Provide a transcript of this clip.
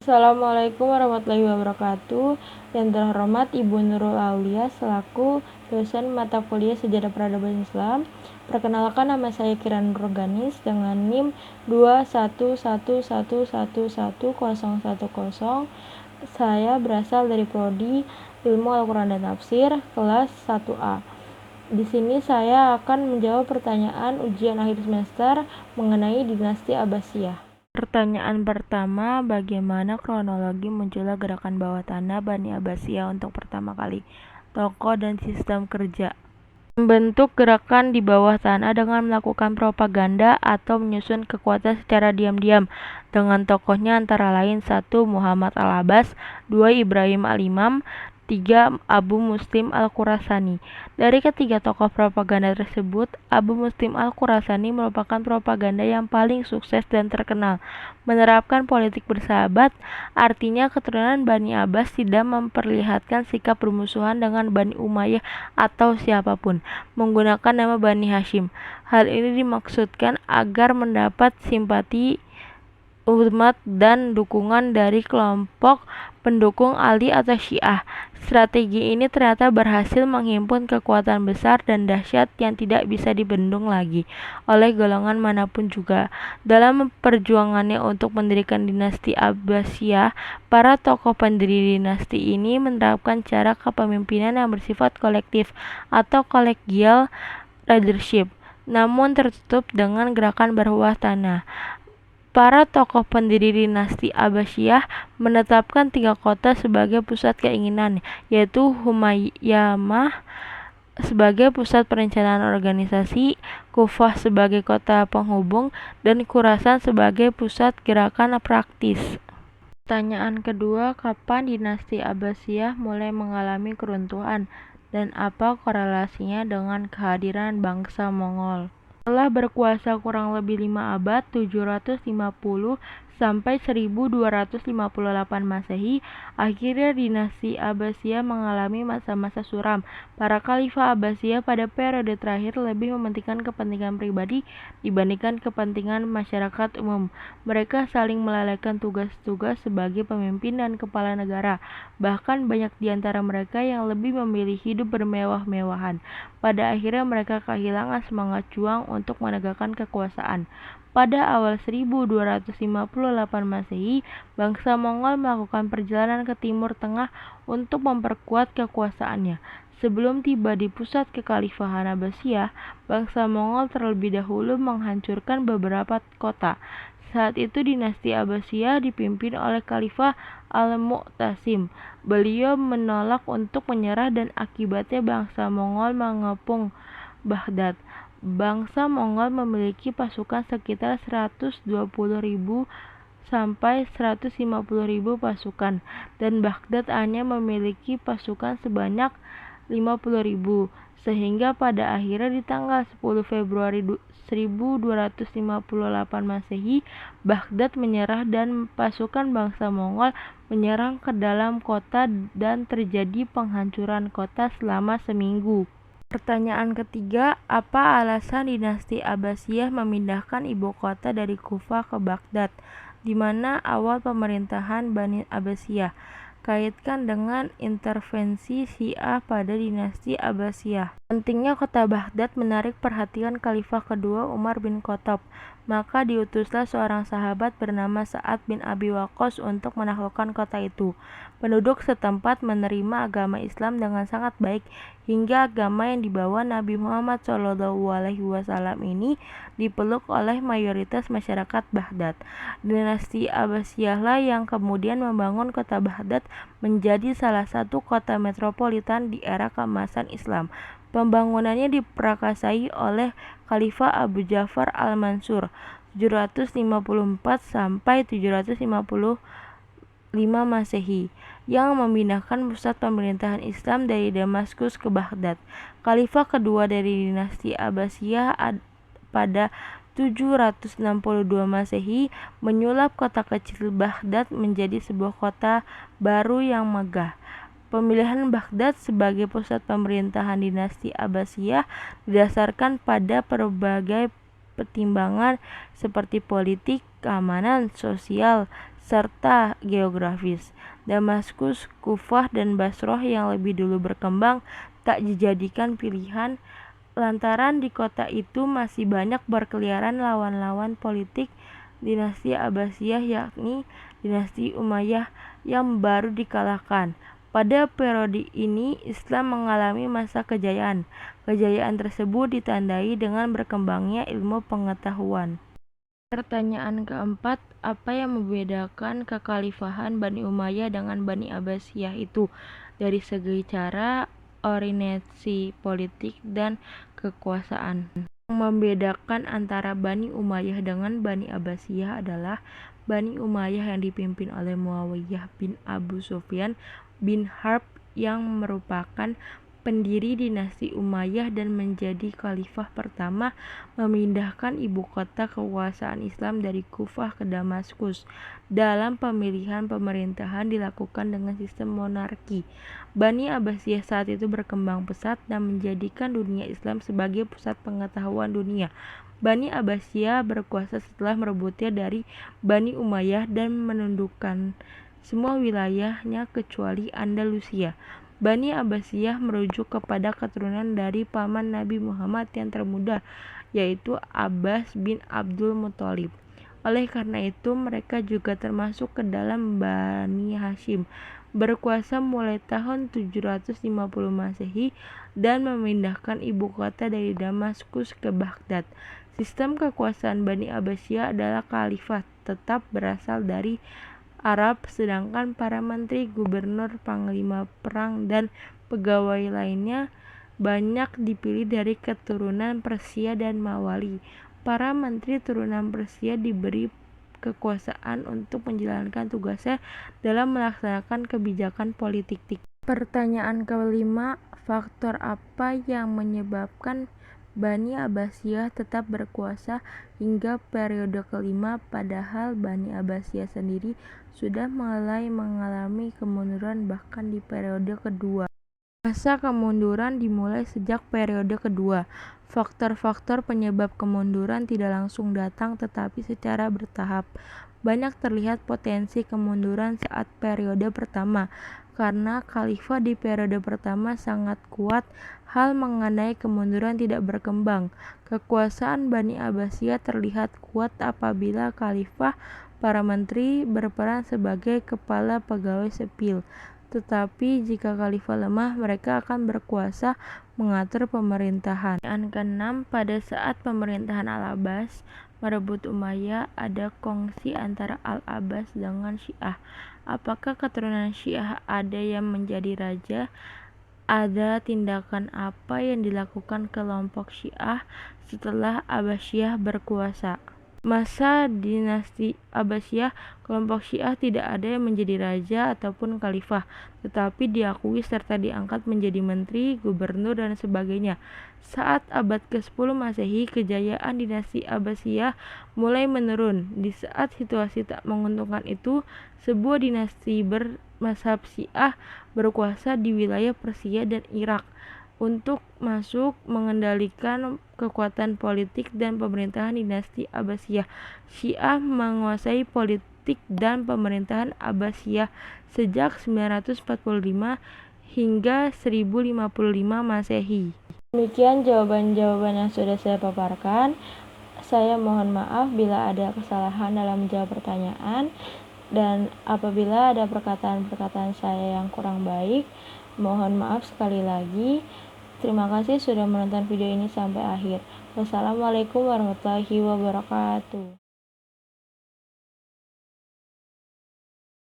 Assalamualaikum warahmatullahi wabarakatuh. Yang terhormat Ibu Nurul Aulia selaku dosen mata kuliah Sejarah Peradaban Islam. Perkenalkan, nama saya Kiran Nurganis dengan NIM 211111010. Saya berasal dari Prodi Ilmu Al-Quran dan Tafsir kelas 1A. Di sini saya akan menjawab pertanyaan ujian akhir semester mengenai dinasti Abbasiyah. Pertanyaan pertama, bagaimana kronologi munculnya gerakan bawah tanah Bani Abbasiyah untuk pertama kali? Tokoh dan sistem kerja. Membentuk gerakan di bawah tanah dengan melakukan propaganda atau menyusun kekuatan secara diam-diam dengan tokohnya antara lain 1. Muhammad Al-Abbas, 2. Ibrahim Al-Imam, 3. Abu Muslim Al-Khurasani. Dari ketiga tokoh propaganda tersebut, Abu Muslim Al-Khurasani merupakan propaganda yang paling sukses dan terkenal. Menerapkan politik bersahabat, artinya keturunan Bani Abbas tidak memperlihatkan sikap bermusuhan dengan Bani Umayyah atau siapapun, menggunakan nama Bani Hashim. Hal ini dimaksudkan agar mendapat simpati umat dan dukungan dari kelompok pendukung Ali atau Syiah. Strategi ini ternyata berhasil menghimpun kekuatan besar dan dahsyat yang tidak bisa dibendung lagi oleh golongan manapun juga. Dalam perjuangannya untuk mendirikan dinasti Abbasiyah, para tokoh pendiri dinasti ini menerapkan cara kepemimpinan yang bersifat kolektif atau kolegial leadership, namun tertutup dengan gerakan bawah tanah. Para tokoh pendiri dinasti Abbasiyah menetapkan 3 kota sebagai pusat keinginan, yaitu Humayyamah sebagai pusat perencanaan organisasi, Kufah sebagai kota penghubung, dan Khurasan sebagai pusat gerakan praktis. Pertanyaan kedua, kapan dinasti Abbasiyah mulai mengalami keruntuhan dan apa korelasinya dengan kehadiran bangsa Mongol? Setelah berkuasa kurang lebih 5 abad, 750 sampai 1258 Masehi, akhirnya dinasti Abbasiyah mengalami masa-masa suram. Para khalifah Abbasiyah pada periode terakhir lebih mementingkan kepentingan pribadi dibandingkan kepentingan masyarakat umum. Mereka saling melalaikan tugas-tugas sebagai pemimpin dan kepala negara. Bahkan banyak di antara mereka yang lebih memilih hidup bermewah-mewahan. Pada akhirnya mereka kehilangan semangat juang untuk menegakkan kekuasaan. Pada awal 1258 Masehi, bangsa Mongol melakukan perjalanan ke Timur Tengah untuk memperkuat kekuasaannya. Sebelum tiba di pusat kekhalifahan Abbasiyah, bangsa Mongol terlebih dahulu menghancurkan beberapa kota. Saat itu dinasti Abbasiyah dipimpin oleh Khalifah Al-Mu'tasim. Beliau menolak untuk menyerah dan akibatnya bangsa Mongol mengepung Baghdad. Bangsa Mongol memiliki pasukan sekitar 120.000 sampai 150.000 pasukan, dan Baghdad hanya memiliki pasukan sebanyak 50.000, sehingga pada akhirnya di tanggal 10 Februari 1258 Masehi, Baghdad menyerah dan pasukan bangsa Mongol menyerang ke dalam kota dan terjadi penghancuran kota selama seminggu. Pertanyaan ketiga, apa alasan dinasti Abbasiyah memindahkan ibu kota dari Kufah ke Baghdad, di mana awal pemerintahan Bani Abbasiyah? Kaitkan dengan intervensi Syiah pada dinasti Abbasiyah. Pentingnya kota Baghdad menarik perhatian Khalifah kedua Umar bin Khattab, maka diutuslah seorang sahabat bernama Sa'ad bin Abi Waqqas untuk menaklukkan kota itu. Penduduk setempat menerima agama Islam dengan sangat baik, hingga agama yang dibawa Nabi Muhammad SAW ini dipeluk oleh mayoritas masyarakat Baghdad. Dinasti Abbasiyahlah yang kemudian membangun kota Baghdad menjadi salah satu kota metropolitan di era keemasan Islam. Pembangunannya diprakarsai oleh Khalifah Abu Ja'far Al-Mansur 754 sampai 755 Masehi, yang memindahkan pusat pemerintahan Islam dari Damaskus ke Baghdad. Khalifah kedua dari dinasti Abbasiyah pada 762 Masehi menyulap kota kecil Baghdad menjadi sebuah kota baru yang megah. Pemilihan Baghdad sebagai pusat pemerintahan dinasti Abbasiyah didasarkan pada berbagai pertimbangan seperti politik, keamanan, sosial, serta geografis. Damaskus, Kufah, dan Basroh yang lebih dulu berkembang tak dijadikan pilihan lantaran di kota itu masih banyak berkeliaran lawan-lawan politik dinasti Abbasiyah, yakni dinasti Umayyah yang baru dikalahkan. Pada periode ini Islam mengalami masa kejayaan. Kejayaan tersebut ditandai dengan berkembangnya ilmu pengetahuan. Pertanyaan keempat, apa yang membedakan kekhalifahan Bani Umayyah dengan Bani Abbasiyah itu dari segi cara, orientasi politik, dan kekuasaan? Yang membedakan antara Bani Umayyah dengan Bani Abbasiyah adalah Bani Umayyah yang dipimpin oleh Muawiyah bin Abu Sufyan bin Harb yang merupakan pendiri dinasti Umayyah dan menjadi khalifah pertama, memindahkan ibu kota kekuasaan Islam dari Kufah ke Damaskus. Dalam pemilihan pemerintahan dilakukan dengan sistem monarki. Bani Abbasiyah saat itu berkembang pesat dan menjadikan dunia Islam sebagai pusat pengetahuan dunia. Bani Abbasiyah berkuasa setelah merebutnya dari Bani Umayyah dan menundukkan semua wilayahnya kecuali Andalusia. Bani Abbasiyah merujuk kepada keturunan dari paman Nabi Muhammad yang termuda, yaitu Abbas bin Abdul Muthalib. Oleh karena itu, mereka juga termasuk ke dalam Bani Hashim, berkuasa mulai tahun 750 Masehi dan memindahkan ibu kota dari Damaskus ke Baghdad. Sistem kekuasaan Bani Abbasiyah adalah khalifat tetap berasal dari Arab, sedangkan para menteri, gubernur, panglima perang, dan pegawai lainnya banyak dipilih dari keturunan Persia dan Mawali. Para menteri turunan Persia diberi kekuasaan untuk menjalankan tugasnya dalam melaksanakan kebijakan politik. Pertanyaan kelima, faktor apa yang menyebabkan Bani Abbasiyah tetap berkuasa hingga periode kelima, padahal Bani Abbasiyah sendiri sudah mulai mengalami kemunduran bahkan di periode kedua. Masa kemunduran dimulai sejak periode kedua. Faktor-faktor penyebab kemunduran tidak langsung datang tetapi secara bertahap. Banyak terlihat potensi kemunduran saat periode pertama. Karena khalifah di periode pertama sangat kuat, hal mengenai kemunduran tidak berkembang. Kekuasaan Bani Abbasiyah terlihat kuat apabila khalifah, para menteri berperan sebagai kepala pegawai sipil. Tetapi jika khalifah lemah, mereka akan berkuasa mengatur pemerintahan. Yang keenam, pada saat pemerintahan Al-Abbas merebut Umayyah, ada kongsi antara Al-Abbas dengan Syiah. Apakah keturunan Syiah ada yang menjadi raja? Ada tindakan apa yang dilakukan kelompok Syiah setelah Abbasiyah berkuasa? Masa dinasti Abbasiyah, kelompok Syiah tidak ada yang menjadi raja ataupun khalifah, tetapi diakui serta diangkat menjadi menteri, gubernur, dan sebagainya. Saat abad ke-10 Masehi, kejayaan dinasti Abbasiyah mulai menurun. Di saat situasi tak menguntungkan itu, sebuah dinasti bermazhab Syiah berkuasa di wilayah Persia dan Irak untuk masuk mengendalikan kekuatan politik dan pemerintahan dinasti Abbasiyah. Syiah menguasai politik dan pemerintahan Abbasiyah sejak 945 hingga 1055 Masehi. Demikian jawaban-jawaban yang sudah saya paparkan. Saya mohon maaf bila ada kesalahan dalam menjawab pertanyaan, dan apabila ada perkataan-perkataan saya yang kurang baik, mohon maaf sekali lagi. Terima kasih sudah menonton video ini sampai akhir. Wassalamualaikum warahmatullahi wabarakatuh.